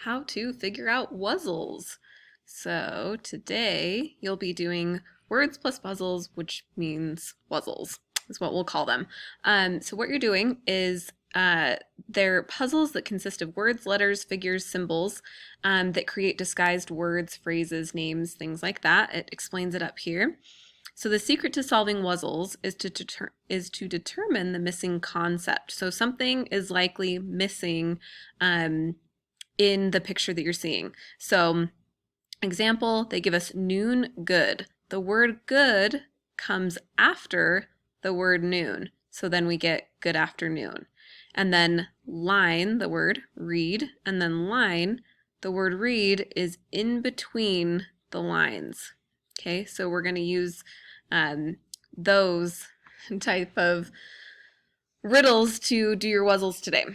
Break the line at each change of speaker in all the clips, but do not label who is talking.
how to figure out wuzzles. So today you'll be doing words plus puzzles, which means wuzzles is what we'll call them. So what you're doing is they're puzzles that consist of words, letters, figures, symbols that create disguised words, phrases, names, things like that. It explains it up here. So the secret to solving wuzzles is to determine the missing concept. So something is likely missing in the picture that you're seeing. So example, they give us noon good. The word good comes after the word noon. So then we get good afternoon. And then line, the word read, and then line, the word read is in between the lines. Okay, so we're going to use those type of riddles to do your wuzzles today.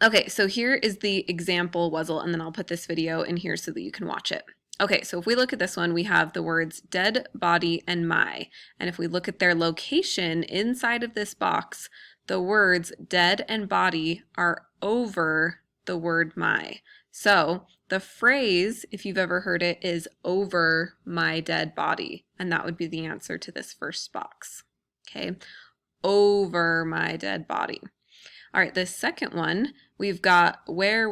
Okay, so here is the example wuzzle, and then I'll put this video in here so that you can watch it. Okay, so if we look at this one, we have the words dead, body, and my. And if we look at their location inside of this box, the words dead and body are over the word my. So the phrase, if you've ever heard it, is over my dead body. And that would be the answer to this first box. Okay, over my dead body. All right, the second one, we've got where,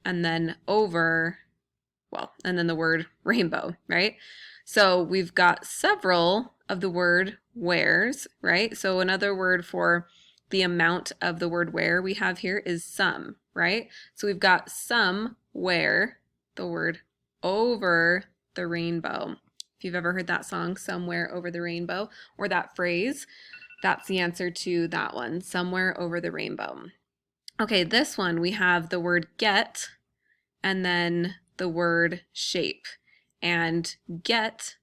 and then over, well, and then the word rainbow, right? So we've got several of the word wheres, right? So another word for the amount of the word where we have here is some, right? So we've got somewhere, the word over the rainbow. If you've ever heard that song, Somewhere Over the Rainbow, or that phrase, that's the answer to that one, somewhere over the rainbow. Okay, this one we have the word get and then the word shape. And get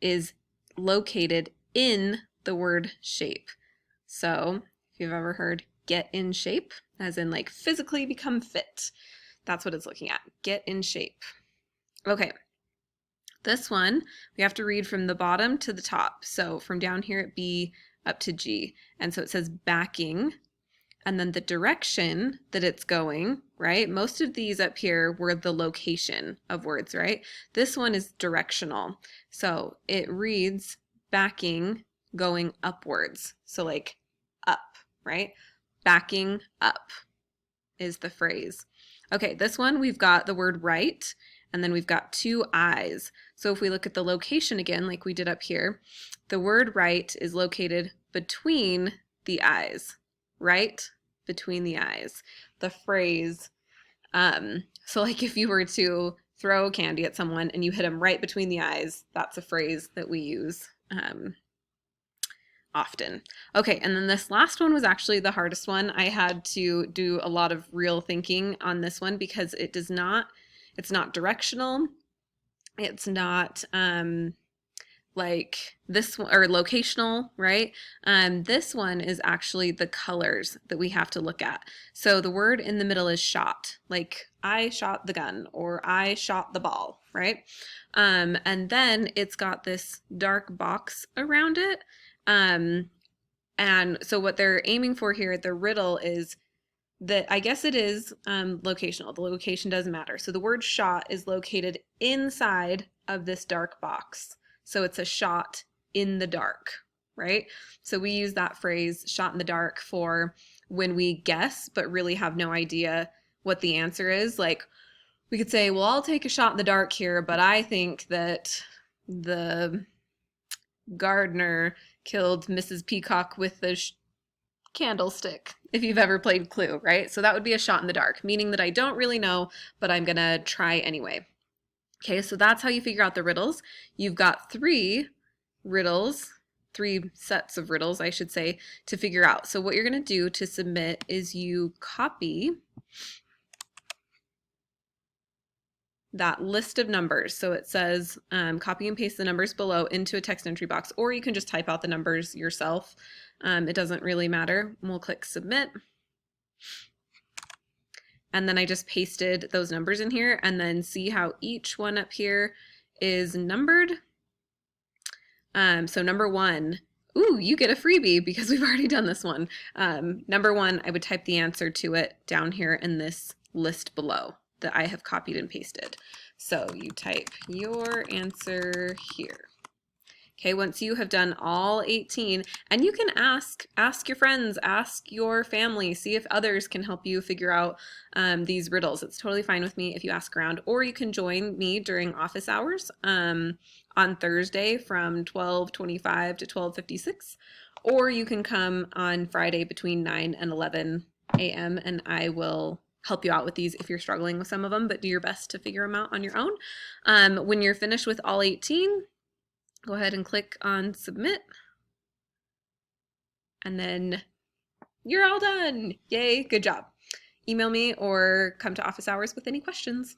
is located in the word shape. So if you've ever heard get in shape, as in like physically become fit, that's what it's looking at, get in shape. Okay. This one, we have to read from the bottom to the top. So from down here at B up to G. And so it says backing, and then the direction that it's going, right? Most of these up here were the location of words, right? This one is directional. So it reads backing going upwards. So like up, right? Backing up is the phrase. Okay, this one we've got the word right, and then we've got two eyes. So if we look at the location again, like we did up here, the word right is located between the eyes, right? Between the eyes. The phrase, so like if you were to throw candy at someone and you hit them right between the eyes, that's a phrase that we use often. Okay, and then this last one was actually the hardest one. I had to do a lot of real thinking on this one because it's not directional. It's not like this one, or locational, right? This one is actually the colors that we have to look at. So the word in the middle is shot, like I shot the gun or I shot the ball, right? And then it's got this dark box around it. And so what they're aiming for here, the riddle is that I guess it is locational. The location doesn't matter. So the word shot is located inside of this dark box. So it's a shot in the dark, right? So we use that phrase shot in the dark for when we guess but really have no idea what the answer is. Like we could say, well, I'll take a shot in the dark here, but I think that the gardener killed Mrs. Peacock with the candlestick, if you've ever played Clue, right? So that would be a shot in the dark, meaning that I don't really know, but I'm gonna try anyway. Okay, so that's how you figure out the riddles. You've got three sets of riddles, I should say, to figure out. So what you're gonna do to submit is you copy that list of numbers. So it says copy and paste the numbers below into a text entry box, or you can just type out the numbers yourself. It doesn't really matter. We'll click submit. And then I just pasted those numbers in here, and then see how each one up here is numbered. So number one, ooh, you get a freebie because we've already done this one. Number one, I would type the answer to it down here in this list below that I have copied and pasted. So you type your answer here. Okay, once you have done all 18, and you can ask your friends, ask your family, see if others can help you figure out these riddles. It's totally fine with me if you ask around, or you can join me during office hours on Thursday from 12:25 to 12:56, or you can come on Friday between 9 and 11 a.m. and I will help you out with these if you're struggling with some of them, but do your best to figure them out on your own. When you're finished with all 18, go ahead and click on submit, and then you're all done. Yay, good job. Email me or come to office hours with any questions.